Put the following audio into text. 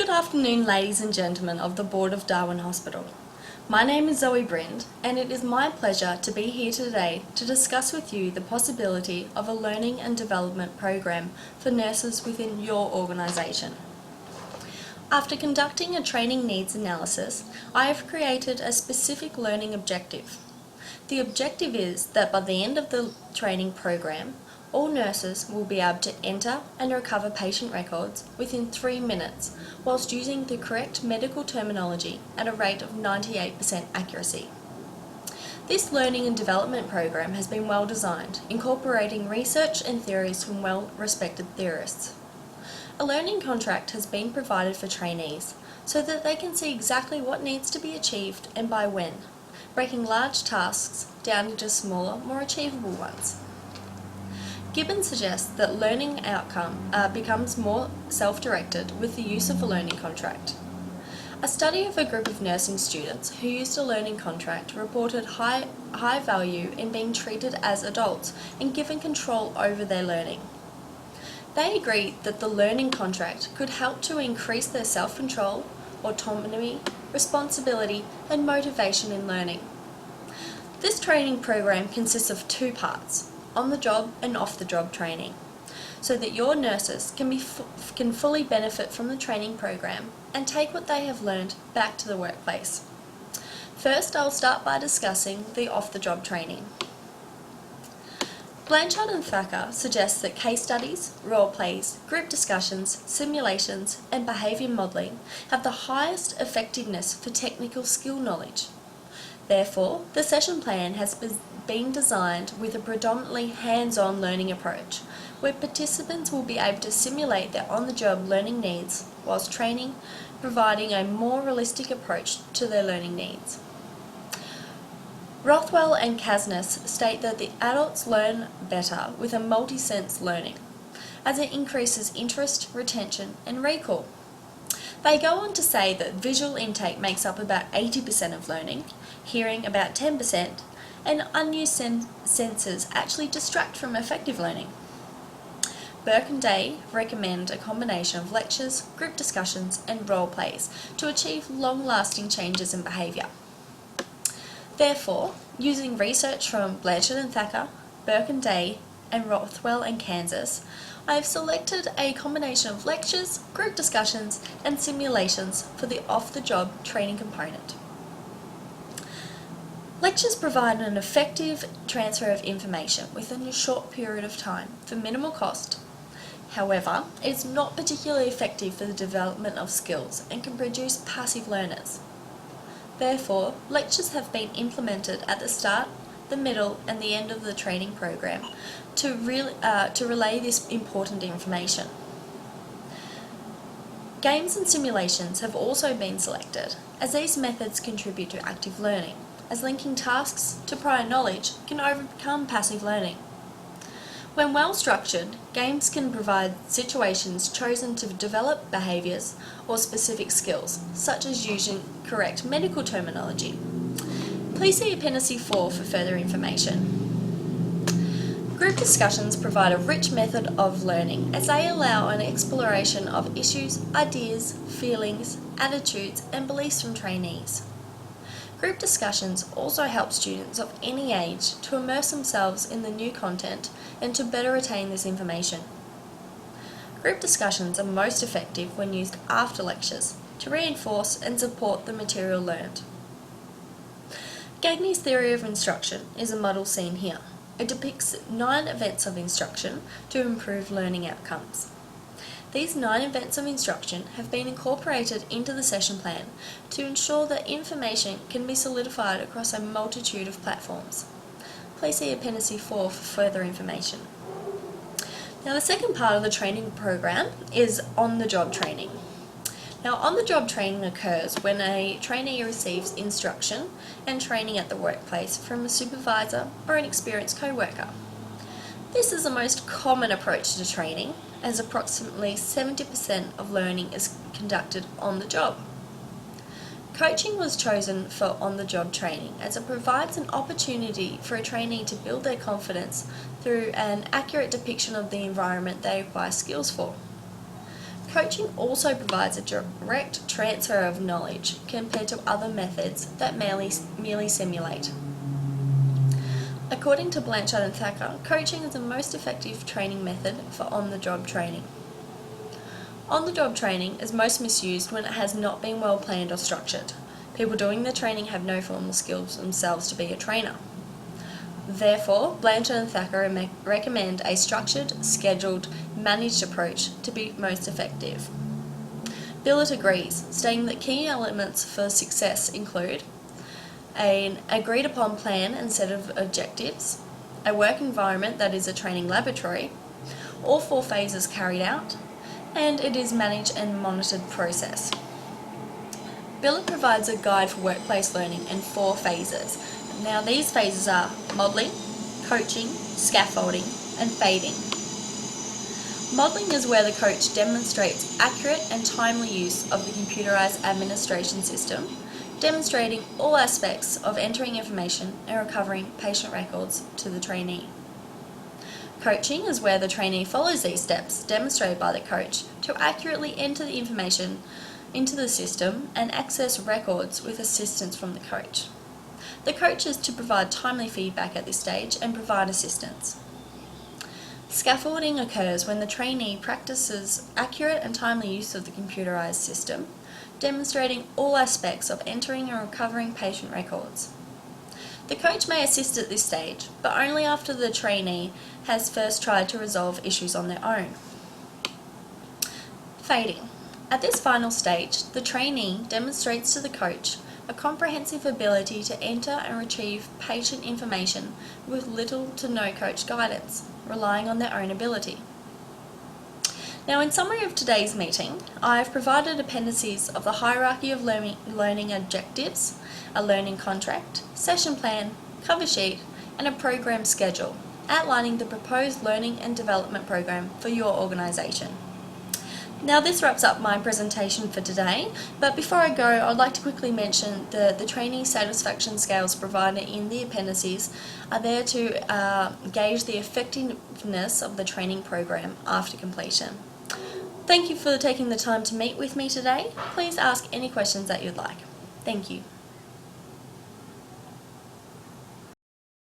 Good afternoon, ladies and gentlemen of the Board of Darwin Hospital. My name is Zoe Brind, and it is my pleasure to be here today to discuss with you the possibility of a learning and development program for nurses within your organisation. After conducting a training needs analysis, I have created a specific learning objective. The objective is that by the end of the training program, all nurses will be able to enter and recover patient records within 3 minutes whilst using the correct medical terminology at a rate of 98% accuracy. This learning and development program has been well designed, incorporating research and theories from well-respected theorists. A learning contract has been provided for trainees so that they can see exactly what needs to be achieved and by when, breaking large tasks down into smaller, more achievable ones. Gibbon suggests that learning outcome becomes more self-directed with the use of a learning contract. A study of a group of nursing students who used a learning contract reported high value in being treated as adults and given control over their learning. They agreed that the learning contract could help to increase their self-control, autonomy, responsibility, and motivation in learning. This training program consists of 2 parts: on-the-job and off-the-job training, so that your nurses can fully benefit from the training program and take what they have learned back to the workplace. First, I'll start by discussing the off-the-job training. Blanchard and Thacker suggest that case studies, role plays, group discussions, simulations, and behaviour modelling have the highest effectiveness for technical skill knowledge. Therefore, the session plan has been designed with a predominantly hands-on learning approach, where participants will be able to simulate their on-the-job learning needs whilst training, providing a more realistic approach to their learning needs. Rothwell and Kasnas state that the adults learn better with a multi-sense learning, as it increases interest, retention, and recall. They go on to say that visual intake makes up about 80% of learning, hearing about 10%, and unused senses actually distract from effective learning. Burke and Day recommend a combination of lectures, group discussions, and role plays to achieve long-lasting changes in behaviour. Therefore, using research from Blanchard and Thacker, Burke and Day, and Rothwell and Kansas, I have selected a combination of lectures, group discussions, and simulations for the off-the-job training component. Lectures provide an effective transfer of information within a short period of time for minimal cost. However, it is not particularly effective for the development of skills and can produce passive learners. Therefore, lectures have been implemented at the start, the middle, and the end of the training program to relay this important information. Games and simulations have also been selected, as these methods contribute to active learning, as linking tasks to prior knowledge can overcome passive learning. When well structured, games can provide situations chosen to develop behaviours or specific skills, such as using correct medical terminology. Please see Appendice 4 for further information. Group discussions provide a rich method of learning as they allow an exploration of issues, ideas, feelings, attitudes, and beliefs from trainees. Group discussions also help students of any age to immerse themselves in the new content and to better retain this information. Group discussions are most effective when used after lectures to reinforce and support the material learned. Gagne's theory of instruction is a model seen here. It depicts 9 events of instruction to improve learning outcomes. These 9 events of instruction have been incorporated into the session plan to ensure that information can be solidified across a multitude of platforms. Please see Appendice 4 for further information. Now, the second part of the training program is on-the-job training. Now, on-the-job training occurs when a trainee receives instruction and training at the workplace from a supervisor or an experienced co-worker. This is the most common approach to training, as approximately 70% of learning is conducted on the job. Coaching was chosen for on-the-job training as it provides an opportunity for a trainee to build their confidence through an accurate depiction of the environment they acquire skills for. Coaching also provides a direct transfer of knowledge compared to other methods that merely simulate. According to Blanchard and Thacker, coaching is the most effective training method for on-the-job training. On-the-job training is most misused when it has not been well planned or structured. People doing the training have no formal skills themselves to be a trainer. Therefore, Blanchard and Thacker recommend a structured, scheduled, managed approach to be most effective. Billett agrees, stating that key elements for success include an agreed upon plan and set of objectives, a work environment that is a training laboratory, all 4 phases carried out, and it is managed and monitored process. Billett provides a guide for workplace learning in 4 phases. Now these phases are modelling, coaching, scaffolding, and fading. Modelling is where the coach demonstrates accurate and timely use of the computerised administration system, demonstrating all aspects of entering information and recovering patient records to the trainee. Coaching is where the trainee follows these steps demonstrated by the coach to accurately enter the information into the system and access records with assistance from the coach. The coach is to provide timely feedback at this stage and provide assistance. Scaffolding occurs when the trainee practices accurate and timely use of the computerised system, demonstrating all aspects of entering and recovering patient records. The coach may assist at this stage, but only after the trainee has first tried to resolve issues on their own. Fading. At this final stage, the trainee demonstrates to the coach a comprehensive ability to enter and retrieve patient information with little to no coach guidance, relying on their own ability. Now, in summary of today's meeting, I have provided appendices of the hierarchy of learning objectives, a learning contract, session plan, cover sheet, and a program schedule, outlining the proposed learning and development program for your organisation. Now this wraps up my presentation for today, but before I go, I'd like to quickly mention that the trainee satisfaction scales provided in the appendices are there to gauge the effectiveness of the training program after completion. Thank you for taking the time to meet with me today. Please ask any questions that you'd like. Thank you.